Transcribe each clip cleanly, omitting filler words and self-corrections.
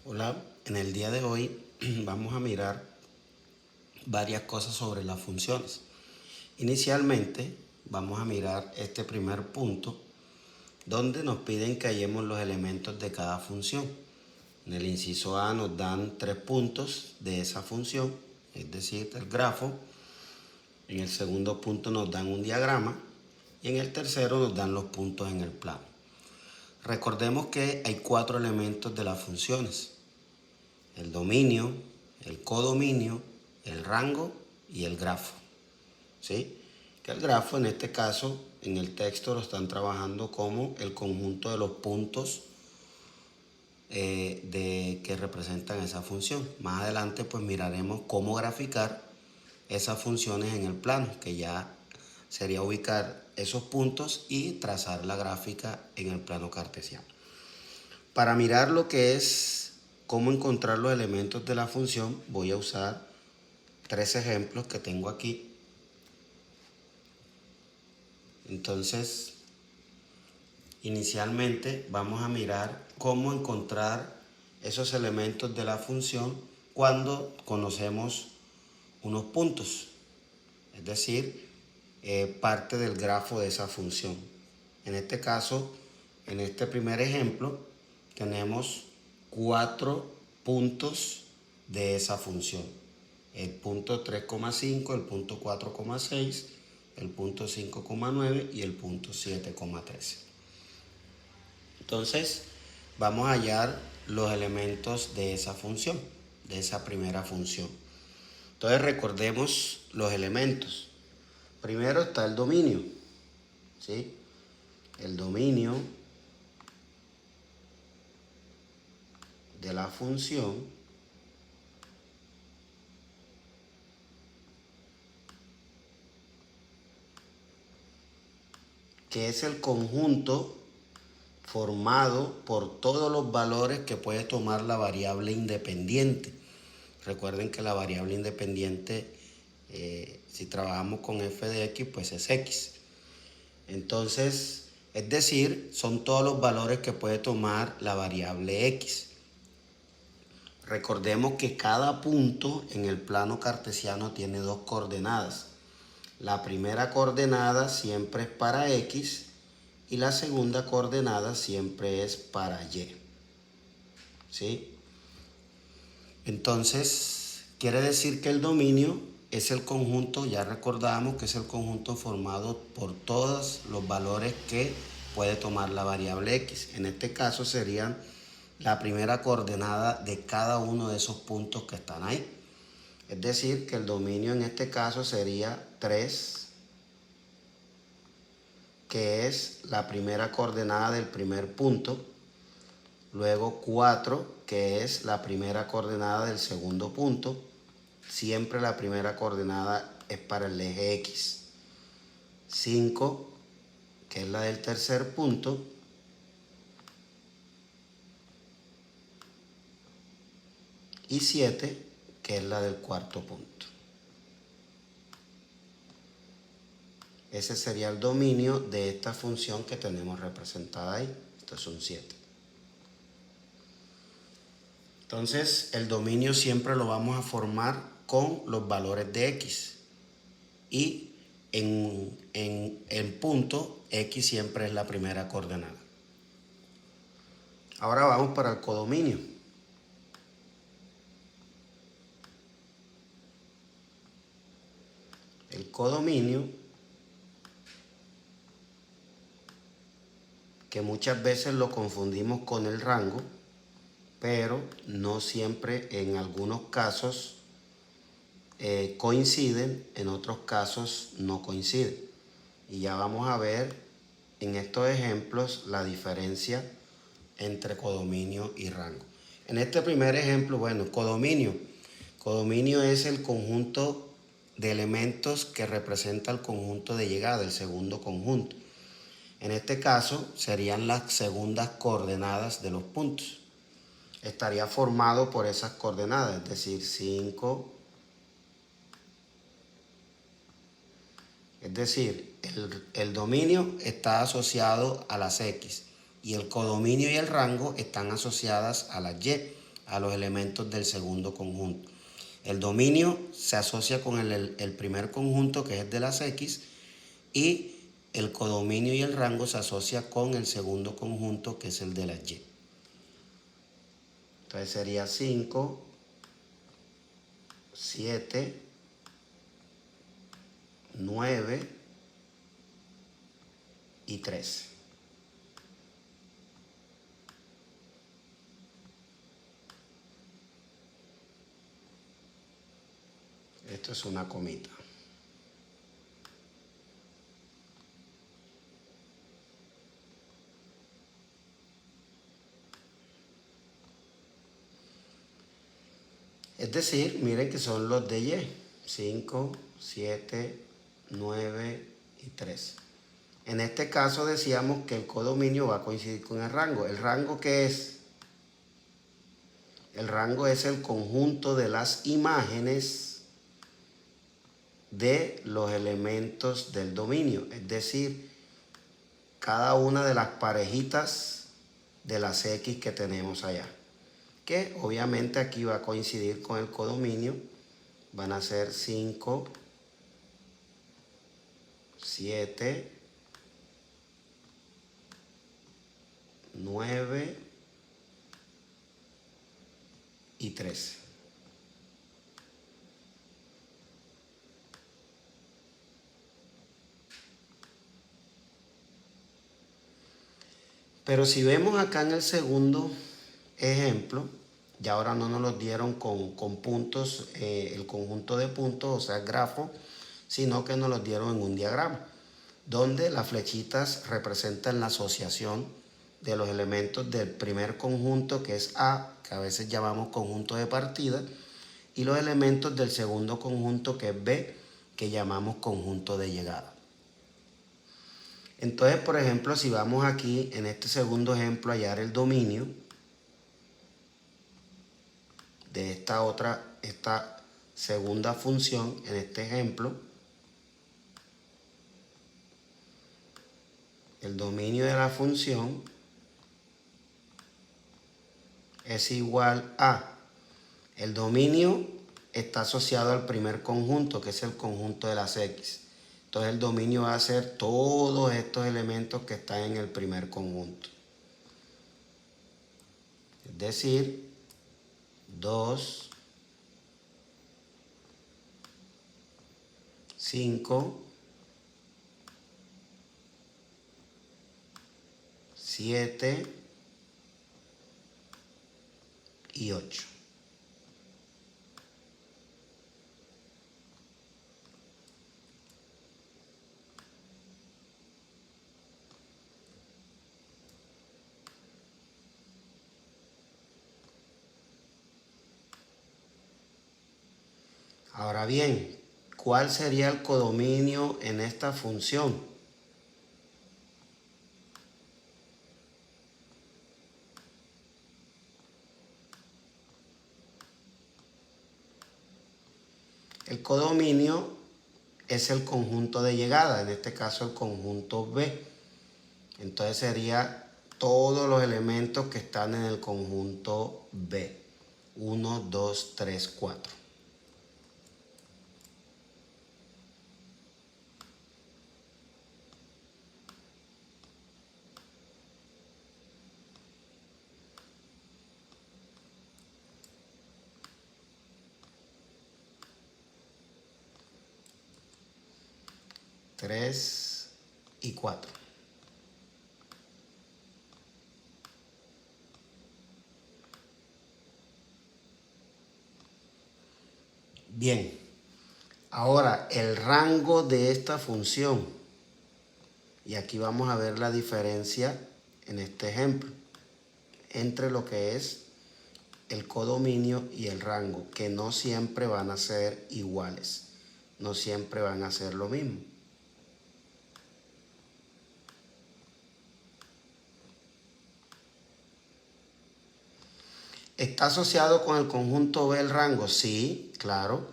Hola, en el día de hoy vamos a mirar varias cosas sobre las funciones. Inicialmente vamos a mirar este primer punto donde nos piden que hallemos los elementos de cada función. En el inciso A nos dan 3 puntos de esa función, es decir, del grafo. En el segundo punto nos dan un diagrama y en el tercero nos dan los puntos en el plano. Recordemos que hay 4 elementos de las funciones: el dominio, el codominio, el rango y el grafo. ¿Sí? Que el grafo en este caso en el texto lo están trabajando como el conjunto de los puntos que representan esa función. Más adelante pues miraremos cómo graficar esas funciones en el plano, que ya sería ubicar esos puntos y trazar la gráfica en el plano cartesiano. Para mirar lo que es cómo encontrar los elementos de la función, voy a usar 3 ejemplos que tengo aquí. Entonces, inicialmente vamos a mirar cómo encontrar esos elementos de la función cuando conocemos unos puntos, es decir, parte del grafo de esa función. En este caso, en este primer ejemplo, tenemos 4 puntos de esa función: el punto 3,5, el punto 4,6, el punto 5,9 y el punto 7,13. Entonces, vamos a hallar los elementos de esa función, de esa primera función. Entonces, recordemos los elementos. Primero está el dominio, ¿sí? El dominio de la función que es el conjunto formado por todos los valores que puede tomar la variable independiente. Recuerden que la variable independiente, si trabajamos con f de x, pues es x. Entonces, es decir, son todos los valores que puede tomar la variable x. Recordemos que cada punto en el plano cartesiano tiene 2 coordenadas. La primera coordenada siempre es para x y la segunda coordenada siempre es para y. ¿Sí? Entonces, quiere decir que el dominio es el conjunto, ya recordamos que es el conjunto formado por todos los valores que puede tomar la variable x. En este caso serían la primera coordenada de cada uno de esos puntos que están ahí. Es decir, que el dominio en este caso sería 3, que es la primera coordenada del primer punto. Luego 4, que es la primera coordenada del segundo punto. Siempre la primera coordenada es para el eje X. 5, que es la del tercer punto. Y 7, que es la del cuarto punto. Ese sería el dominio de esta función que tenemos representada ahí. Estos son 7. Entonces, el dominio siempre lo vamos a formar con los valores de x. Y en el punto, x siempre es la primera coordenada. Ahora vamos para el codominio. El codominio, que muchas veces lo confundimos con el rango, pero no siempre, en algunos casos coinciden, en otros casos no coinciden. Y ya vamos a ver en estos ejemplos la diferencia entre codominio y rango. En este primer ejemplo, bueno, codominio. Codominio es el conjunto de elementos que representa el conjunto de llegada, el segundo conjunto. En este caso serían las segundas coordenadas de los puntos. Estaría formado por esas coordenadas, es decir, 5. Es decir, el dominio está asociado a las x y el codominio y el rango están asociadas a las y, a los elementos del segundo conjunto. El dominio se asocia con el primer conjunto, que es de las X, y el codominio y el rango se asocia con el segundo conjunto, que es el de las Y. Entonces sería 5, 7, 9 y 13. Esto es una comita. Es decir, miren que son los de Y. 5, 7, 9 y 13. En este caso decíamos que el codominio va a coincidir con el rango. ¿El rango qué es? El rango es el conjunto de las imágenes de los elementos del dominio. Es decir, cada una de las parejitas de las X que tenemos allá. Que obviamente aquí va a coincidir con el codominio. Van a ser 5, 7, 9 y 13. Pero si vemos acá en el segundo ejemplo, ya ahora no nos lo dieron con puntos, el conjunto de puntos, o sea, el grafo, sino que nos lo dieron en un diagrama, donde las flechitas representan la asociación de los elementos del primer conjunto, que es A, que a veces llamamos conjunto de partida, y los elementos del segundo conjunto, que es B, que llamamos conjunto de llegada. Entonces, por ejemplo, si vamos aquí en este segundo ejemplo a hallar el dominio de esta segunda función, en este ejemplo, el dominio de la función es igual a, el dominio está asociado al primer conjunto, que es el conjunto de las X. Entonces el dominio va a ser todos estos elementos que están en el primer conjunto. Es decir, 2, 5, 7 y 8. Ahora bien, ¿cuál sería el codominio en esta función? El codominio es el conjunto de llegada, en este caso el conjunto B. Entonces sería todos los elementos que están en el conjunto B. 1, 2, 3, 4. Tres y 4. Bien, ahora el rango de esta función, y aquí vamos a ver la diferencia en este ejemplo entre lo que es el codominio y el rango, que no siempre van a ser iguales, no siempre van a ser lo mismo. ¿Está asociado con el conjunto B el rango? Sí, claro.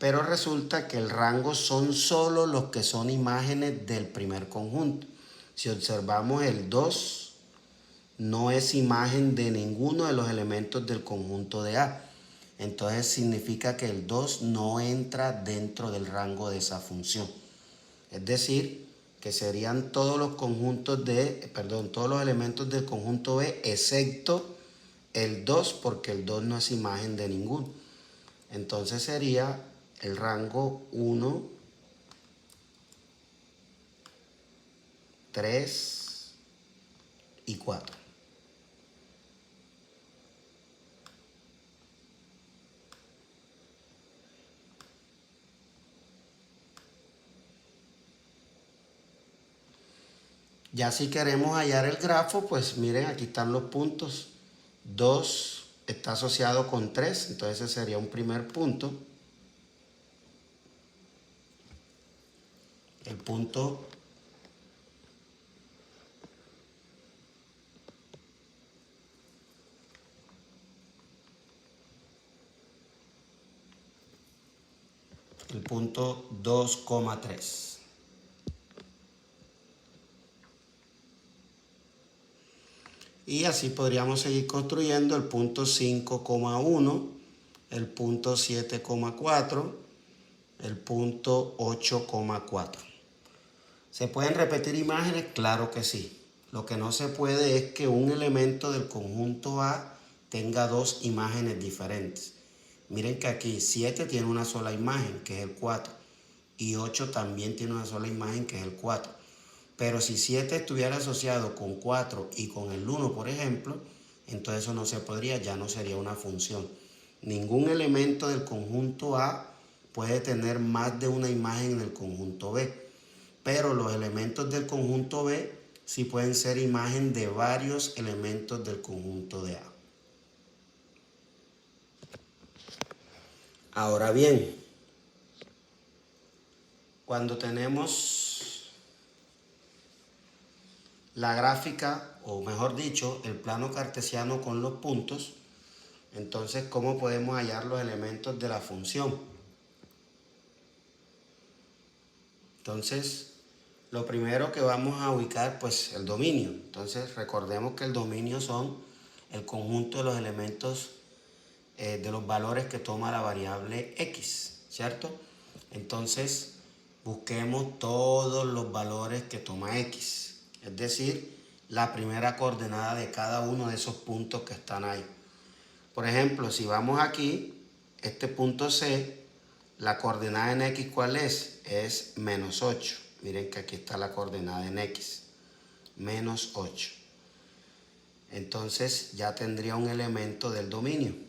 Pero resulta que el rango son solo los que son imágenes del primer conjunto. Si observamos el 2, no es imagen de ninguno de los elementos del conjunto de A. Entonces significa que el 2 no entra dentro del rango de esa función. Es decir, que serían todos los todos los elementos del conjunto B excepto el 2, porque el 2 no es imagen de ninguno. Entonces sería el rango 1, 3 y 4. Ya si queremos hallar el grafo, pues miren, aquí están los puntos. 2 está asociado con 3, entonces ese sería un primer punto. El punto el punto 2,3. Y así podríamos seguir construyendo el punto 5,1, el punto 7,4, el punto 8,4. ¿Se pueden repetir imágenes? Claro que sí. Lo que no se puede es que un elemento del conjunto A tenga dos imágenes diferentes. Miren que aquí 7 tiene una sola imagen, que es el 4. Y 8 también tiene una sola imagen, que es el 4. Pero si 7 estuviera asociado con 4 y con el 1, por ejemplo, entonces eso no se podría, ya no sería una función. Ningún elemento del conjunto A puede tener más de una imagen en el conjunto B. Pero los elementos del conjunto B sí pueden ser imagen de varios elementos del conjunto de A. Ahora bien, cuando tenemos la gráfica, o mejor dicho, el plano cartesiano con los puntos, entonces, ¿cómo podemos hallar los elementos de la función? Entonces, lo primero que vamos a ubicar, pues, el dominio. Entonces, recordemos que el dominio son el conjunto de los elementos de los valores que toma la variable x, ¿cierto? Entonces, busquemos todos los valores que toma x, es decir, la primera coordenada de cada uno de esos puntos que están ahí. Por ejemplo, si vamos aquí, este punto C, la coordenada en x, ¿cuál es? Es menos 8. Miren que aquí está la coordenada en x, menos 8. Entonces ya tendría un elemento del dominio.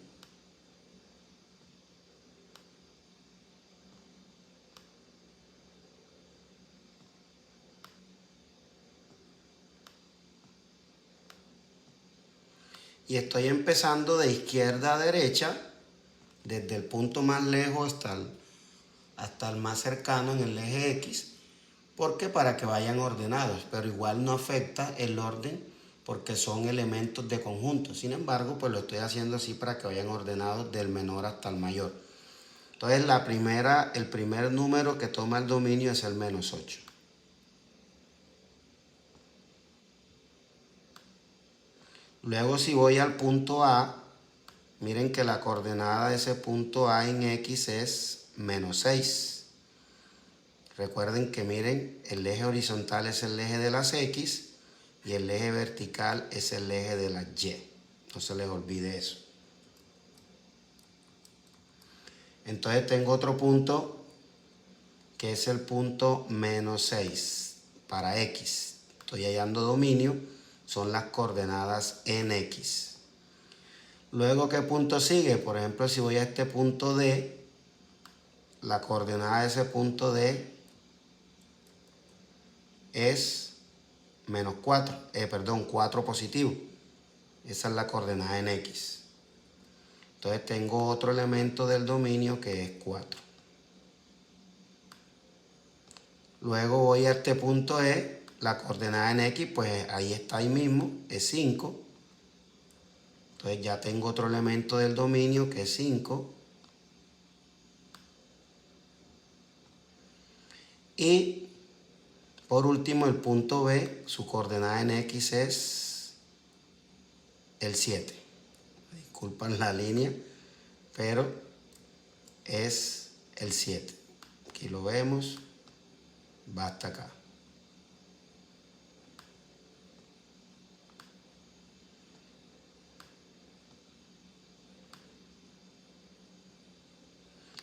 Y estoy empezando de izquierda a derecha, desde el punto más lejos hasta el más cercano en el eje X, porque para que vayan ordenados, pero igual no afecta el orden porque son elementos de conjunto. Sin embargo, pues lo estoy haciendo así para que vayan ordenados del menor hasta el mayor. Entonces el primer número que toma el dominio es el menos 8. Luego si voy al punto A, miren que la coordenada de ese punto A en X es menos 6. Recuerden que miren, el eje horizontal es el eje de las X y el eje vertical es el eje de las Y. No se les olvide eso. Entonces tengo otro punto que es el punto menos 6 para X. Estoy hallando dominio, son las coordenadas en X. Luego, ¿qué punto sigue? Por ejemplo, si voy a este punto D, la coordenada de ese punto D es menos 4, 4 positivo. Esa es la coordenada en X. Entonces tengo otro elemento del dominio que es 4. Luego voy a este punto E, la coordenada en X, pues ahí está ahí mismo, es 5. Entonces ya tengo otro elemento del dominio que es 5. Y por último el punto B, su coordenada en X es el 7. Disculpan la línea, pero es el 7. Aquí lo vemos, va hasta acá.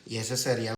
Y ese sería